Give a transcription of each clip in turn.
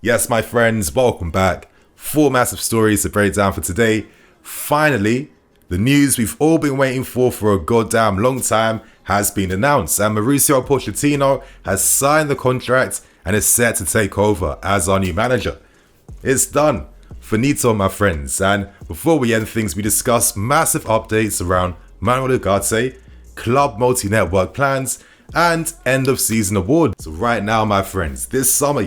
Yes, my friends, welcome back. 4 massive stories to break down for today. Finally, the news we've all been waiting for a goddamn long time has been announced, and Mauricio Pochettino has signed the contract and is set to take over as our new manager. It's done. Finito, my friends. And before we end things, we discuss massive updates around Manuel Ugarte, club multi-network plans, and end of season awards. So right now, my friends, this summer,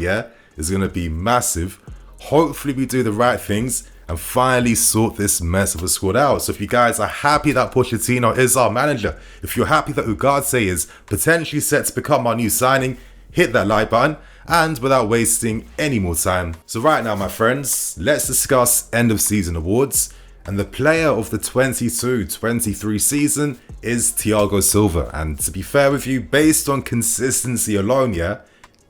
is going to be massive. Hopefully we do the right things and finally sort this mess of a squad out. So if you guys are happy that Pochettino is our manager, if you're happy that Ugarte is potentially set to become our new signing, hit that like button. And without wasting any more time. So right now, my friends, let's discuss end of season awards. And the player of the 22-23 season is Thiago Silva. And to be fair with you, based on consistency alone,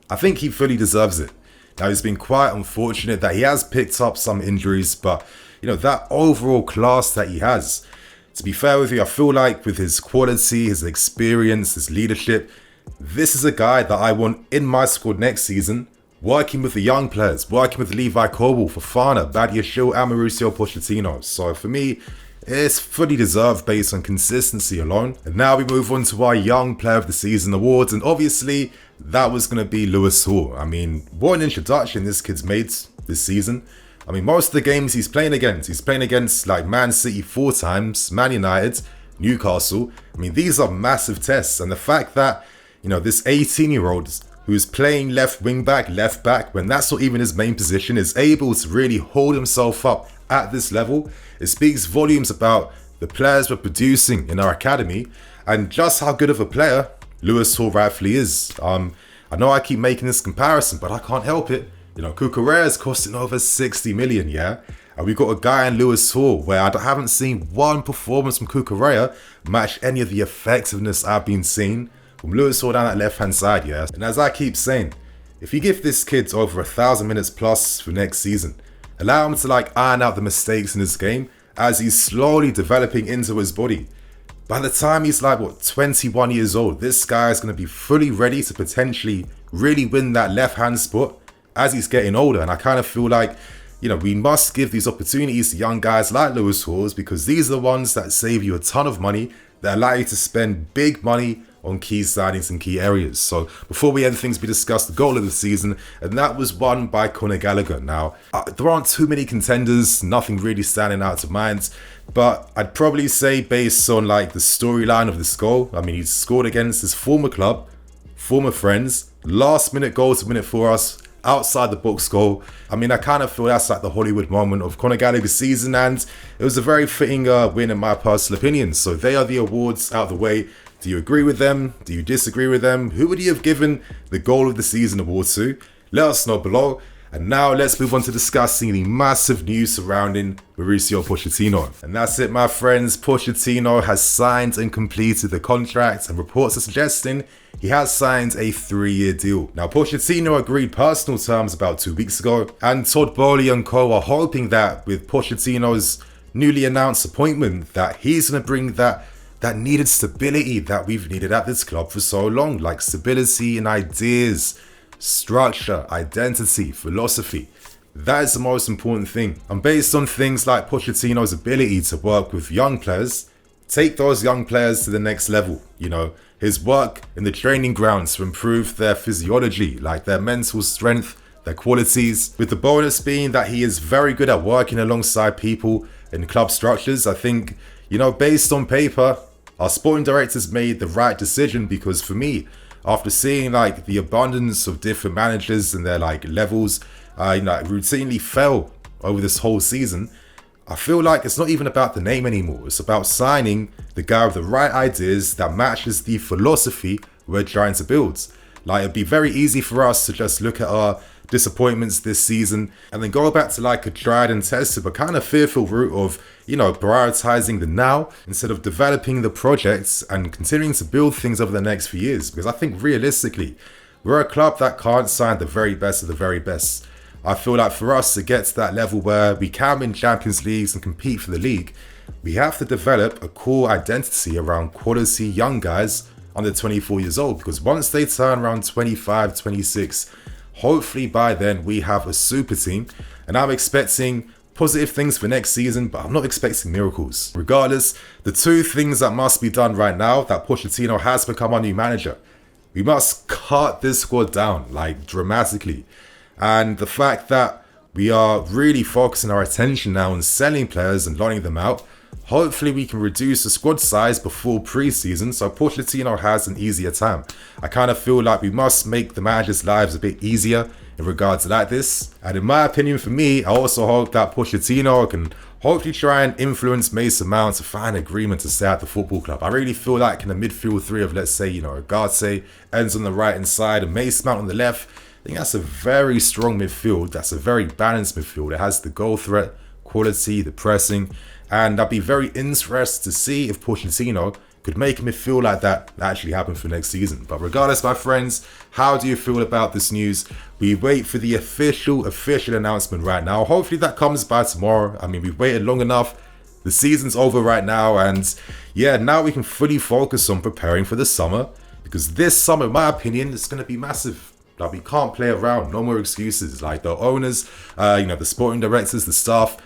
I think he fully deserves it. Now, it's been quite unfortunate that he has picked up some injuries, but, that overall class that he has. To be fair with you, I feel like with his quality, his experience, his leadership, this is a guy that I want in my squad next season, working with the young players, working with Levi Colwill, Fofana, Badiashile, and Mauricio Pochettino. So for me, it's fully deserved based on consistency alone. And now we move on to our Young Player of the Season awards, and obviously that was going to be Lewis Hall. I mean, what an introduction this kid's made this season. I mean, most of the games he's playing against like Man City 4 times, Man United, Newcastle. I mean, these are massive tests, and the fact that this 18-year-old who's playing left wing back, left back, when that's not even his main position, is able to really hold himself up at this level. It speaks volumes about the players we're producing in our academy and just how good of a player Lewis Hall rightfully is. I know I keep making this comparison, but I can't help it. Cucurella is costing over 60 million, And we've got a guy in Lewis Hall where I haven't seen one performance from Cucurella match any of the effectiveness I've been seeing from Lewis Hall down that left-hand side, And as I keep saying, if you give this kid over 1,000 minutes plus for next season, allow him to iron out the mistakes in his game as he's slowly developing into his body. By the time he's 21 years old, this guy is going to be fully ready to potentially really win that left-hand spot as he's getting older. And I kind of feel like, we must give these opportunities to young guys like Lewis Hall, because these are the ones that save you a ton of money, that allow you to spend big money on key signings in key areas. So before we end things, we discussed the goal of the season, and that was won by Conor Gallagher. Now, there aren't too many contenders, nothing really standing out to mind, but I'd probably say based on the storyline of this goal, I mean, he's scored against his former club, former friends, last minute goal to win it for us, outside the box goal. I mean, I kind of feel that's the Hollywood moment of Conor Gallagher's season, and it was a very fitting win in my personal opinion. So they are the awards out of the way. Do you agree with them? Do you disagree with them? Who would you have given the goal of the season award to? Let us know below. And now let's move on to discussing the massive news surrounding Mauricio Pochettino. And that's it, my friends. Pochettino has signed and completed the contract, and reports are suggesting he has signed a 3-year deal. Now, Pochettino agreed personal terms about 2 weeks ago, and Todd Boehly and co are hoping that with Pochettino's newly announced appointment, that he's going to bring that needed stability that we've needed at this club for so long, like stability in ideas, structure, identity, philosophy. That is the most important thing. And based on things like Pochettino's ability to work with young players, take those young players to the next level. His work in the training grounds to improve their physiology, like their mental strength, their qualities, with the bonus being that he is very good at working alongside people in club structures. I think, based on paper, our sporting directors made the right decision, because for me, after seeing the abundance of different managers and their levels, routinely fell over this whole season, I feel like it's not even about the name anymore. It's about signing the guy with the right ideas that matches the philosophy we're trying to build. It'd be very easy for us to just look at our disappointments this season and then go back to a tried and tested but kind of fearful route of prioritizing the now instead of developing the projects and continuing to build things over the next few years. Because I think realistically, we're a club that can't sign the very best of the very best. I feel like for us to get to that level where we can win Champions Leagues and compete for the league, we have to develop a core identity around quality young guys under 24 years old, because once they turn around 25, 26, hopefully by then we have a super team, and I'm expecting positive things for next season, but I'm not expecting miracles. Regardless, the two things that must be done right now that Pochettino has become our new manager, we must cut this squad down, like dramatically. And the fact that we are really focusing our attention now on selling players and loaning them out, hopefully we can reduce the squad size before pre-season so Pochettino has an easier time. I kind of feel like we must make the managers' lives a bit easier in regards to like this. And in my opinion, for me, I also hope that Pochettino can hopefully try and influence Mason Mount to find agreement to stay at the football club. I really feel like in the midfield three of, let's say, Ugarte ends on the right hand side and Mason Mount on the left, I think that's a very strong midfield. That's a very balanced midfield. It has the goal threat, quality, the pressing, and I'd be very interested to see if Pochettino could make me feel like that actually happen for next season. But regardless, my friends, how do you feel about this news? We wait for the official announcement right now. Hopefully that comes by tomorrow. I mean, we've waited long enough. The season's over right now, and yeah, now we can fully focus on preparing for the summer, because this summer, in my opinion, is going to be massive. Like, we can't play around. No more excuses. Like, the owners, the sporting directors, the staff,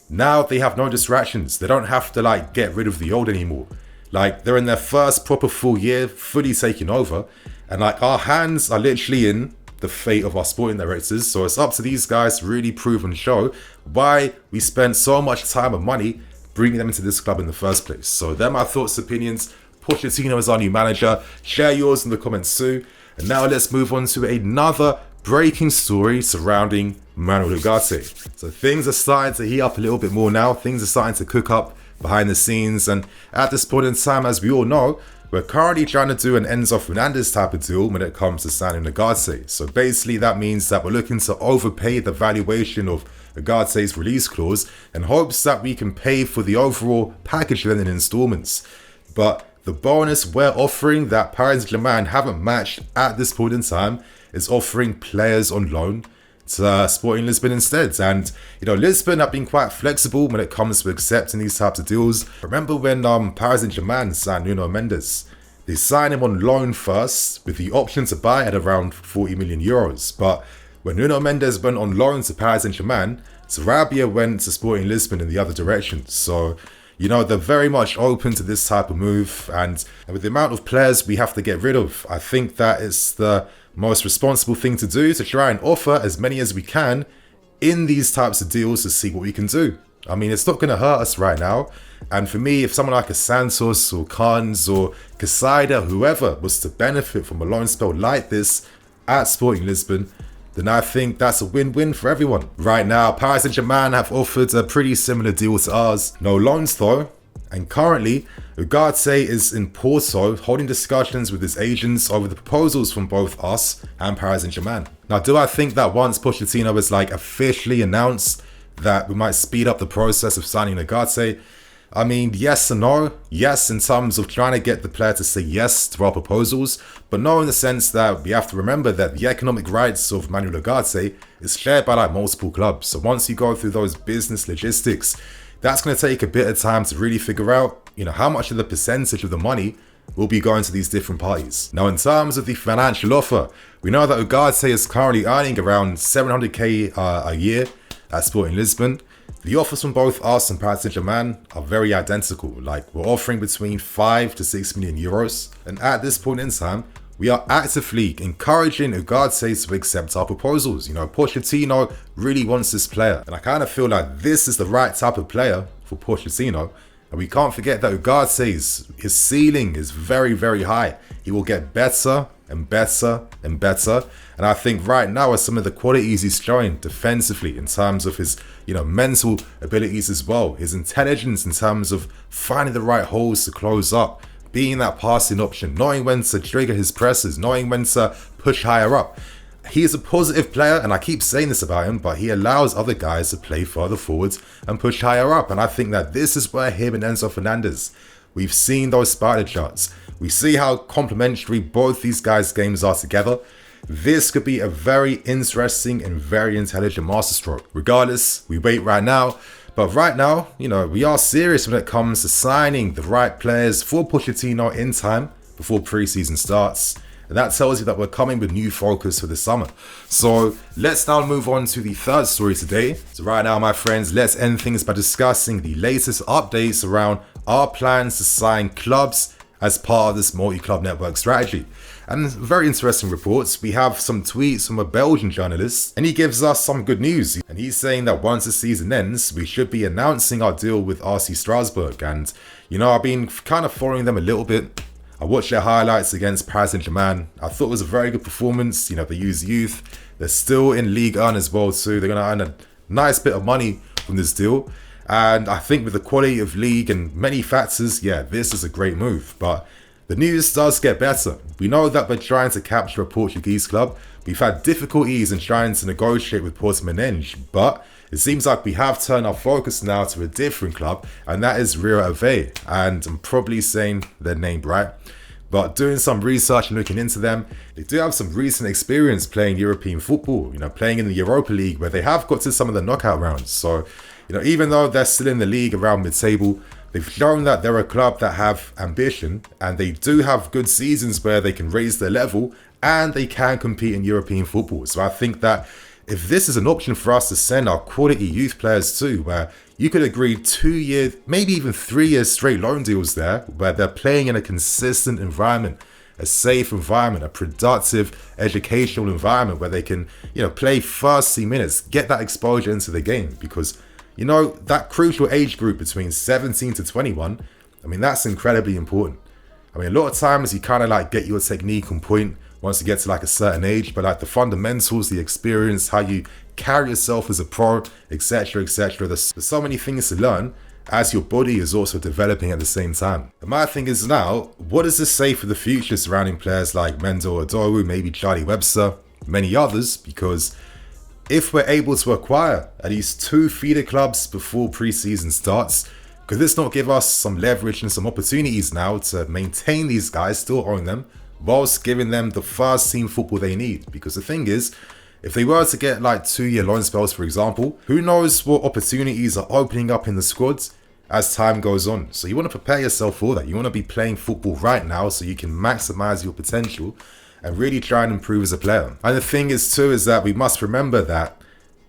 now they have no distractions. They don't have to like get rid of the old anymore. Like, they're in their first proper full year, fully taking over, and like our hands are literally in the fate of our sporting directors. So it's up to these guys to really prove and show why we spent so much time and money bringing them into this club in the first place. So they're my thoughts, opinions. Pochettino is our new manager. Share yours in the comments too. And now let's move on to another breaking story surrounding Manuel Ugarte. So things are starting to heat up a little bit more now. Things are starting to cook up behind the scenes. And at this point in time, as we all know, we're currently trying to do an Enzo Fernandez type of deal when it comes to signing Ugarte. So basically that means that we're looking to overpay the valuation of Ugarte's release clause in hopes that we can pay for the overall package then in installments. But the bonus we're offering that Paris Saint-Germain haven't matched at this point in time is offering players on loan to Sporting Lisbon instead. And, Lisbon have been quite flexible when it comes to accepting these types of deals. Remember when Paris Saint-Germain signed Nuno Mendes? They signed him on loan first with the option to buy at around 40 million euros. But when Nuno Mendes went on loan to Paris Saint-Germain, Sarabia went to Sporting Lisbon in the other direction. So, they're very much open to this type of move. And with the amount of players we have to get rid of, I think that is the most responsible thing to do, to try and offer as many as we can in these types of deals to see what we can do. I mean, it's not going to hurt us right now. And for me, if someone like a Santos or Carnes or Casada, whoever, was to benefit from a loan spell like this at Sporting Lisbon, then I think that's a win-win for everyone. Right now, Paris Saint-Germain have offered a pretty similar deal to ours. No loans though. And currently, Ugarte is in Porto holding discussions with his agents over the proposals from both us and Paris Saint-Germain. Now, do I think that once Pochettino is officially announced that we might speed up the process of signing Ugarte? I mean, yes and no. Yes, in terms of trying to get the player to say yes to our proposals, but no in the sense that we have to remember that the economic rights of Manuel Ugarte is shared by multiple clubs. So once you go through those business logistics, that's going to take a bit of time to really figure out, how much of the percentage of the money will be going to these different parties. Now, in terms of the financial offer, we know that Ugarte is currently earning around 700k a year at Sporting Lisbon. The offers from both us and Paris Saint-Germain are very identical. We're offering between 5 to 6 million euros. And at this point in time, we are actively encouraging Ugarte to accept our proposals. Pochettino really wants this player. And I kind of feel like this is the right type of player for Pochettino. And we can't forget that Ugarte's, his ceiling is very, very high. He will get better and better and better. And I think right now are some of the qualities he's showing defensively in terms of his, mental abilities as well. His intelligence in terms of finding the right holes to close up, being that passing option, knowing when to trigger his presses, knowing when to push higher up. He is a positive player, and I keep saying this about him, but he allows other guys to play further forwards and push higher up. And I think that this is where him and Enzo Fernandez, we've seen those spider charts. We see how complementary both these guys' games are together. This could be a very interesting and very intelligent masterstroke. Regardless, we wait right now. But right now, we are serious when it comes to signing the right players for Pochettino in time before preseason starts. And that tells you that we're coming with new focus for the summer. So let's now move on to the third story today. So right now, my friends, let's end things by discussing the latest updates around our plans to sign clubs as part of this multi-club network strategy. And very interesting reports. We have some tweets from a Belgian journalist, and he gives us some good news. And he's saying that once the season ends, we should be announcing our deal with RC Strasbourg. And, you know, I've been kind of following them a little bit. I watched their highlights against Paris Saint-Germain. I thought it was a very good performance. You know, they use youth. They're still in Ligue 1 as well, too. They're going to earn a nice bit of money from this deal. And I think with the quality of league and many factors, yeah, this is a great move. But the news does get better. We know that we're trying to capture a Portuguese club. We've had difficulties in trying to negotiate with Portimonense, but it seems like we have turned our focus now to a different club, and that is Rio Ave. And I'm probably saying their name right. But doing some research and looking into them, they do have some recent experience playing European football, you know, playing in the Europa League, where they have got to some of the knockout rounds. So, you know, even though they're still in the league around mid-table, they've shown that they're a club that have ambition, and they do have good seasons where they can raise their level and they can compete in European football. So I think that if this is an option for us to send our quality youth players to, where you could agree 2 years, maybe even 3 years straight loan deals there, where they're playing in a consistent environment, a safe environment, a productive educational environment where they can, you know, play first team minutes, get that exposure into the game. Because, you know, that crucial age group between 17 to 21, I mean, that's incredibly important. I mean, a lot of times you kind of like get your technique on point once you get to like a certain age, but like the fundamentals, the experience, how you carry yourself as a pro, etc., etc. There's so many things to learn as your body is also developing at the same time. And my thing is now, what does this say for the future surrounding players like Mendo Odoru, maybe Charlie Webster, many others? Because if we're able to acquire at least 2 feeder clubs before pre-season starts, could this not give us some leverage and some opportunities now to maintain these guys, still own them, whilst giving them the first team football they need? Because the thing is, if they were to get like 2-year loan spells, for example, who knows what opportunities are opening up in the squads as time goes on. So you want to prepare yourself for that. You want to be playing football right now so you can maximize your potential and really try and improve as a player. And the thing is too, is that we must remember that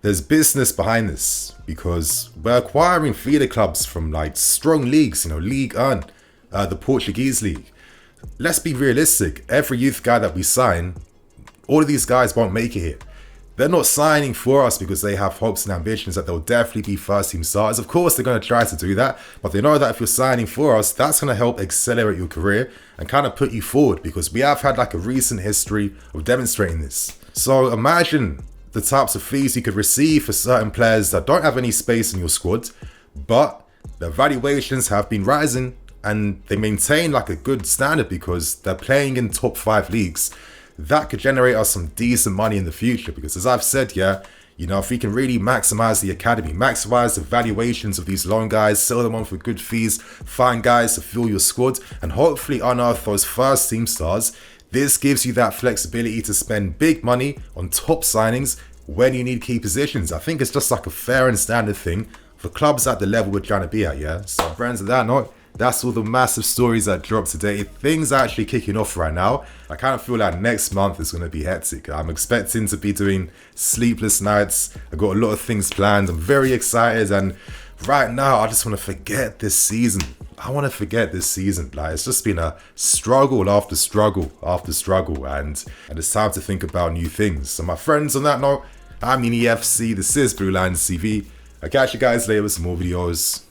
there's business behind this, because we're acquiring feeder clubs from like strong leagues, you know, Ligue 1, the Portuguese league. Let's be realistic. Every youth guy that we sign, all of these guys won't make it here. They're not signing for us because they have hopes and ambitions that they'll definitely be first team starters. Of course, they're going to try to do that, but they know that if you're signing for us, that's going to help accelerate your career and kind of put you forward, because we have had like a recent history of demonstrating this. So imagine the types of fees you could receive for certain players that don't have any space in your squad, but their valuations have been rising and they maintain like a good standard because they're playing in top 5 leagues. That could generate us some decent money in the future, because as I've said, yeah, you know, if we can really maximize the academy, maximize the valuations of these loan guys, sell them on for good fees, find guys to fill your squad, and hopefully unearth those first team stars, this gives you that flexibility to spend big money on top signings when you need key positions. I think it's just like a fair and standard thing for clubs at the level we're trying to be at, yeah? So friends, on that note, that's all the massive stories that dropped today. Things are actually kicking off right now. I kind of feel like next month is going to be hectic. I'm expecting to be doing sleepless nights. I've got a lot of things planned. I'm very excited. And right now, I just want to forget this season. I want to forget this season. Like, it's just been a struggle after struggle after struggle. And it's time to think about new things. So my friends, on that note, I'm EFC. This is BlueLionsTV. I'll catch you guys later with some more videos.